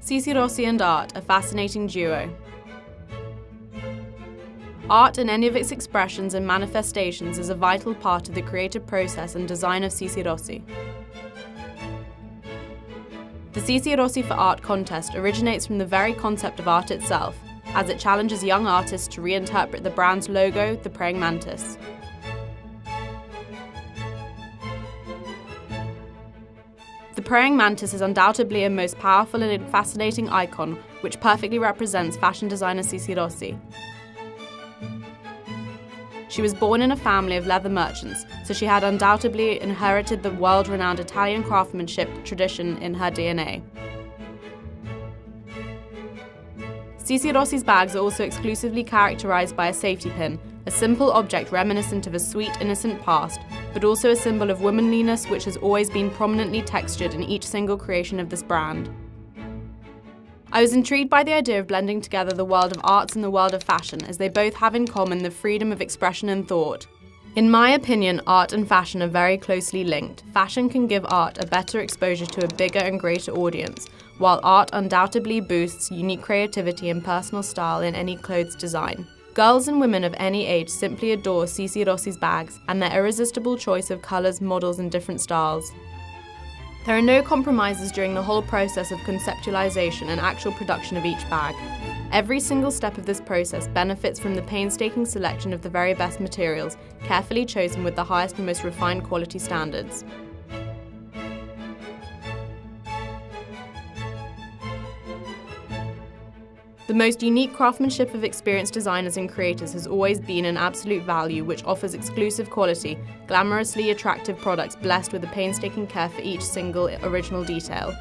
Sissirossi and art, a fascinating duo. Art in any of its expressions and manifestations is a vital part of the creative process and design of sissirossi. The Sissirossi for Art contest originates from the very concept of art itself, as it challenges young artists to reinterpret the brand's logo, the praying mantis. The praying mantis is undoubtedly a most powerful and fascinating icon which perfectly represents fashion designer Sissirossi. She was born in a family of leather merchants, so she had undoubtedly inherited the world-renowned Italian craftsmanship tradition in her DNA. Sissirossi's bags are also exclusively characterized by a safety pin, a simple object reminiscent of a sweet, innocent past, but also a symbol of womanliness which has always been prominently textured in each single creation of this brand. I was intrigued by the idea of blending together the world of arts and the world of fashion, as they both have in common the freedom of expression and thought. In my opinion, art and fashion are very closely linked. Fashion can give art a better exposure to a bigger and greater audience, while art undoubtedly boosts unique creativity and personal style in any clothes design. Girls and women of any age simply adore Sissirossi's bags and their irresistible choice of colours, models and different styles. There are no compromises during the whole process of conceptualization and actual production of each bag. Every single step of this process benefits from the painstaking selection of the very best materials, carefully chosen with the highest and most refined quality standards. The most unique craftsmanship of experienced designers and creators has always been an absolute value which offers exclusive quality, glamorously attractive products blessed with a painstaking care for each single original detail.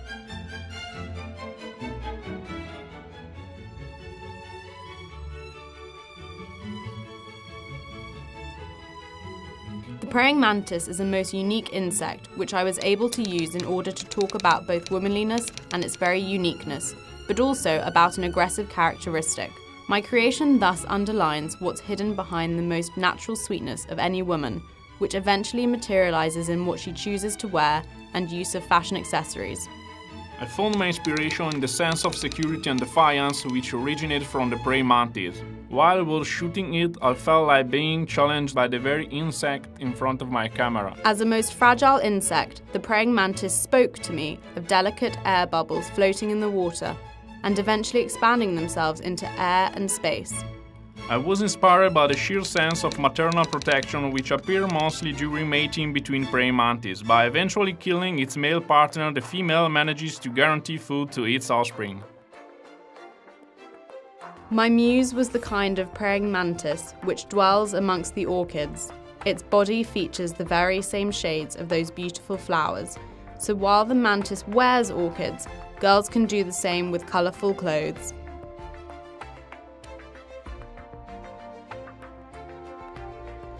The praying mantis is a most unique insect which I was able to use in order to talk about both womanliness and its very uniqueness, but also about an aggressive characteristic. My creation thus underlines what's hidden behind the most natural sweetness of any woman, which eventually materializes in what she chooses to wear and use of fashion accessories. I found my inspiration in the sense of security and defiance which originated from the praying mantis. While I was shooting it, I felt like being challenged by the very insect in front of my camera. As a most fragile insect, the praying mantis spoke to me of delicate air bubbles floating in the water and eventually expanding themselves into air and space. I was inspired by the sheer sense of maternal protection which appeared mostly during mating between praying mantis. By eventually killing its male partner, the female manages to guarantee food to its offspring. My muse was the kind of praying mantis which dwells amongst the orchids. Its body features the very same shades of those beautiful flowers, so while the mantis wears orchids, girls can do the same with colourful clothes.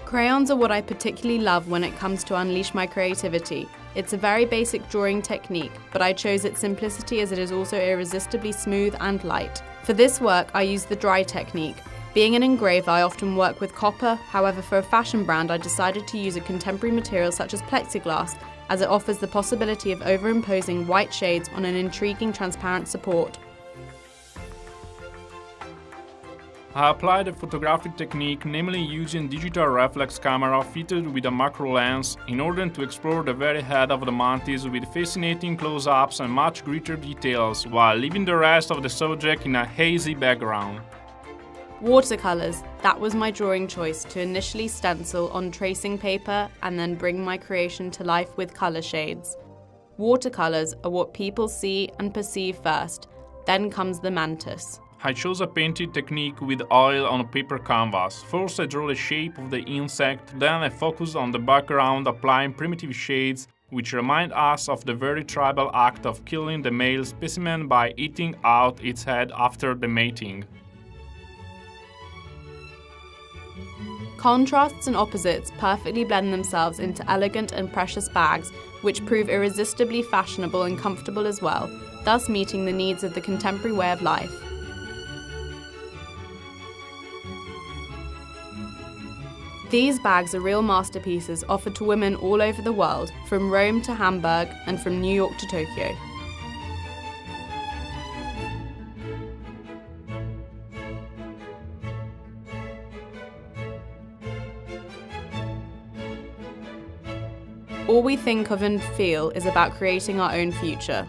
Crayons are what I particularly love when it comes to unleash my creativity. It's a very basic drawing technique, but I chose its simplicity as it is also irresistibly smooth and light. For this work, I used the dry technique. Being an engraver, I often work with copper, however for a fashion brand I decided to use a contemporary material such as plexiglass, as it offers the possibility of overimposing white shades on an intriguing transparent support. I applied a photographic technique, namely using digital reflex camera fitted with a macro lens in order to explore the very head of the mantis with fascinating close-ups and much greater details, while leaving the rest of the subject in a hazy background. Watercolours, that was my drawing choice to initially stencil on tracing paper and then bring my creation to life with colour shades. Watercolours are what people see and perceive first, then comes the mantis. I chose a painting technique with oil on a paper canvas. First I drew the shape of the insect, then I focused on the background applying primitive shades which remind us of the very tribal act of killing the male specimen by eating out its head after the mating. Contrasts and opposites perfectly blend themselves into elegant and precious bags, which prove irresistibly fashionable and comfortable as well, thus meeting the needs of the contemporary way of life. These bags are real masterpieces offered to women all over the world, from Rome to Hamburg and from New York to Tokyo. All we think of and feel is about creating our own future.